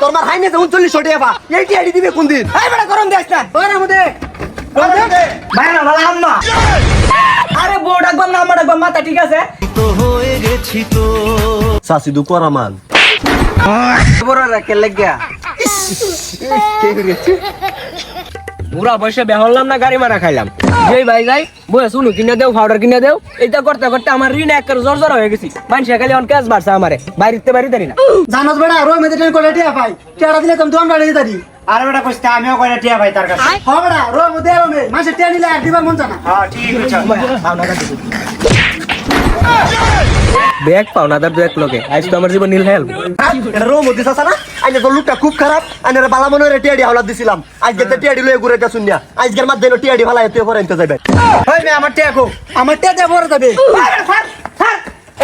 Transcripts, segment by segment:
তোর মার হাইনে 39 টাকা পা এই টিয়াডি দিবে কোন দিন এই বড় গরম দেস না ওরে মধ্যে ভাই না ভালো আম্মা আরে বউ ডাকবাম না আম্মা ডাকবাম মাথা ঠিক আছে তো হয়ে গেছি তো সাসি দু করামান বড় রাখে লাগিয়া কে গেছে পুরা বসে বেহললাম না গাড়ি মারা খাইলাম যেই ভাই যাই বয়ে শুনু কিনে দেও পাউডার কিনে দেও এইটা করতে করতে আমার ঋণ একের জর্জর হয়ে গেছি মানুষে খালি অন ক্যাশ বাড়ছে আমারে বাড়িতে না জানোস বেটা রো মেতে ট্রেন করে টিয়া ভাই টিয়াটা দিলে তুমি দোকান বাড়ি দিতারি আরে বেটা কইতে আমিও কইরা টিয়া ভাই তার কাছে হ বেটা রো মেতে আরো মে মাসে টিয়া নিলে আর দিবার মন জানা হ্যাঁ ঠিক আছে ব্যাগ পাওনাদার দু এক লোকে আজ তো আমার জীবন নীল হেল এটা রো মধ্যে আছে না আইনে তো লুকটা খুব খারাপ আইনে বালা মনে রে টিয়াডি হাওলা দিছিলাম আজকে তো টিয়াডি লয়ে ঘুরে গেছুন না আজকের মধ্যে টিয়াডি ভালা এতে পরে আনতে যাবে ওই মে আমার টিয়া কো আমার টিয়া দেব বড় যাবে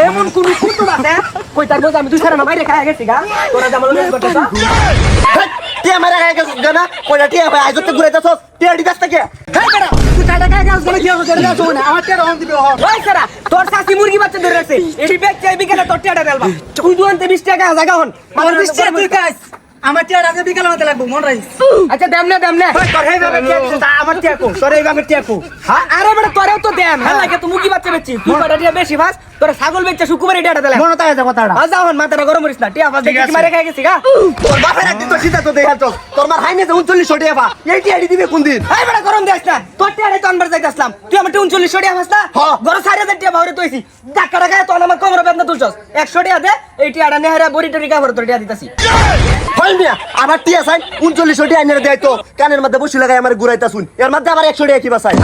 এমন কোন কুতু আছে কই তার বোঝা আমি তুই সারা না বাইরে খায় গেছি গা তোরা জামাল মেস করতেছ টিয়া মারা গায় গেছ না কইরা টিয়া ভাই আজকে ঘুরে যাছস টিয়াডি দাস থেকে হ্যাঁ বেটা তুই টাটা কাজ কাজ করে কি হবে করে যাস না আমার টিয়া রহন দিবে হ ওই সারা তোর সাসি মুরগি বাচ্চা ধরে রাখছে এডি ব্যাগ চাই বিকেলে তোর টিয়াটা দেলবা তুই দুয়ান্তে 20 টাকা জায়গা হন আমার 20 টাকা তুই কাজ আমার টিয়া আগে বিকাল মতে লাগবো মন রাইস আচ্ছা দেম না তোর এইভাবে টিয়া দিছিস, আমার টিয়া কো তোর এইভাবে টিয়া কো হ্যাঁ আরে বড় তোরেও তো দেম হ্যাঁ লাগে তুই মুরগি বাচ্চা বেচছিস তুই বড় টিয়া বেশি ভাস তোর ছাগল বেচছে শুকুবারে টিয়াটা দেলে মনে তাই যাব তাড়া আজ যাও মাথাটা গরম করিস না টিয়া ভাস দেখি কি মারে খাই গেছি গা তোর বাপের একদিন তো সিধা তো দেখাছস তোর মার হাইনে 39 টাকা পা এই টিয়াডি দিবে কোন দিন এই বড় গরম দেস না তোর টিয়াটা তো আনবার যাইতাছলাম তুই আমার 39 টাকা ভাস না হ্যাঁ। গরম 4000 টাকা ভাউরে তুইছি টাকা টাকা তো আমার কোমর বেদনা তুলছস 100 টাকা দে এই টিয়াটা নেহারা বড়ি টরি কা ভরে তোর টিয়া দিতাছি হই মিয়া আমার টিয়া চাই 39 টাকা আইনে দেয় তো কানের মধ্যে বসি লাগাই আমার ঘুরাইতা শুন এর মধ্যে আবার 100 টাকা কি বাসাই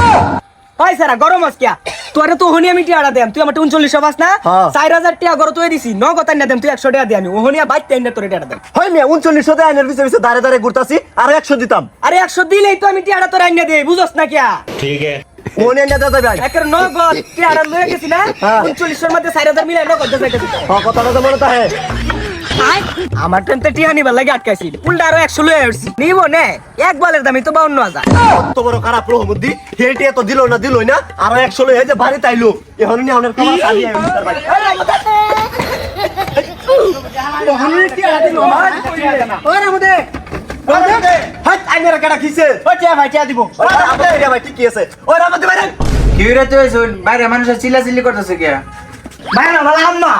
ওই সারা গরম আজকিয়া তোরে তো হনি আমি টিয়াটা দেম তুই আমার 39 ভাস না হ্যাঁ। 4000 টাকা গরম তুই দিছি ন কথা না দেম তুই 100 টাকা দে আমি ওহনিয়া বাইতে এনে তোর টিয়াটা দেম হই মিয়া 39 টাকা আইনের পিছে পিছে দাঁড়ে দাঁড়ে ঘুরতাছি আর 100 দিতাম আরে 100 দিলেই তো আমি টিয়াটা তোর আইনা দেই বুঝছস না কিয়া কোন এনে দাদা ভাই একের নগদ টিয়াটা লয়ে গেছি না হ্যাঁ। 39 এর মধ্যে 4000 মিলাই নগদ দে যাইতেছি কথাটা তো মনে তাহে আমার টেনতে টিয়া নিবার লাগে আটকাইছি উল্টা আরো 100 লয়ে আসছি নিব নে এক বলের দামই তো 52000 কত বড় খারাপ রহমদ্দি হেটে তো দিলই না আর 100 লয়ে যে বাড়ি তাইলো এখন নি অনেক খাবার খালি আমি তার ভাই ওখানে টিয়া দিল ওরে মতে হাত আইনের কাটা কিছে ওই টিয়া ভাই টিয়া দিব ওই আমাদের ভাই ঠিক আছে ওই আমাদের ভাই কি রে তুই শুন বাইরে মানুষ চিল্লাচিল্লি করতেছে কি ভাই না ভালো আম্মা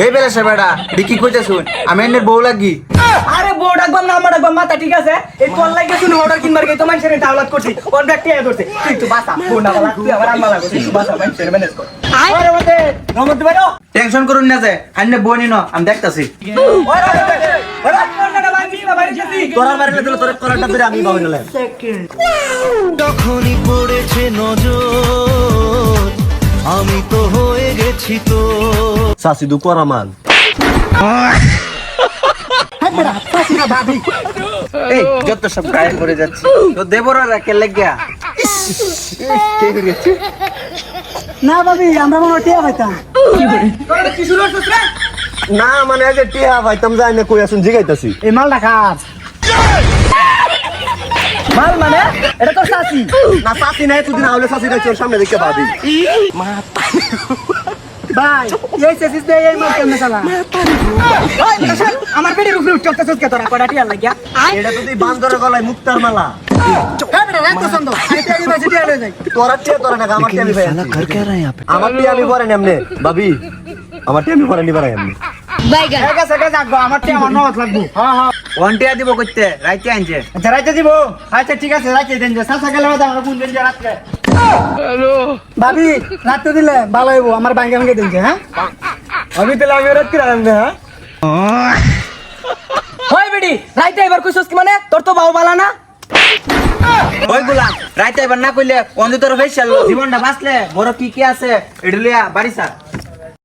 এই বেলা সে বেটা দেখি কইতে শুন আমি এর বউ লাগি আরে বউ ডাকবাম না আমার ডাকবাম মাথা ঠিক আছে এই তোর লাগে শুনে অর্ডার কিনবার গই তো মানুষের ডাউনলোড করছি ওর ব্যাগ টিয়া ধরছে তুই তো বাসা ফোন না বালা তুই আমার আম্মা লাগো তুই বাসা মানুষের ম্যানেজ কর আরে মতে রহমত ভাই টেনশন করুন না যে হান্নে বউ নিনো আমি দেখতাছি তোরার বাড়ি দিল তোর করাটা ধরে আমি বাবা নিলাম তখনই পড়েছে নজর আমি তো হয়ে গেছি তো সাসি দু করামান হ্যাঁ বেটা পাসি না ভাবি এই যত সব গায়ে পড়ে যাচ্ছে তো দেবরা রাখে লাগিয়া কে গেছে না ভাবি আমরা মনে টিয়া পাইতাম কি শুরু করছিস রে না মানে আগে টিয়া ভাইতাম যাই না কই আসুন জিগাইতাছি এই মালটা খাস মাল মানে এটা তো সাসি না সাসি নাই তুই না হলে সাসি নাই তোর সামনে দেখতে পাবি ভাই এই সেসিস দে এই মাল কেমনে চালা ওই দশাল আমার পেটে রুফে উঠতেছস কে তোরা কড়া টিয়া লাগিয়া এটা তো তুই বান্দরের গলায় মুক্তার মালা হ্যাঁ বেটা রাখ তো সন্দ আইতে ইউনিভার্সিটি আলে যাই তোরা টিয়া তোরা না আমার টিয়া আমি ভাই कर क्या रहा है यहाँ पे আমার টিয়া আমি পরে নেমনে ভাবি আমার টিয়া আমি পরে নিবার এমনি একা সেকা যাকবো আমার টিয়া আমার নগদ লাগবো হ্যাঁ হ্যাঁ ওয়ান টিয়া দিব কইতে রাইতে আনছে আচ্ছা রাইতে দিব আচ্ছা ঠিক আছে রাইতে দেন যে সাসা গেলে আমাদের আমরা কোন দিন যে রাতে ভাবি রাখতে দিলে ভালো হইব আমার ভাঙ্গে ভাঙ্গে দিনছে হ্যাঁ আমি তো আমি রাত করে আনবে হ্যাঁ হই বেডি রাইতে এবার কইছস কি মানে তোর তো বাও বালা না ওই গুলাম রাইতে এবার না কইলে অন্ধ তোর ফেসাল জীবনটা বাঁচলে বড় কি কি আছে এডলিয়া বাড়ি স্যার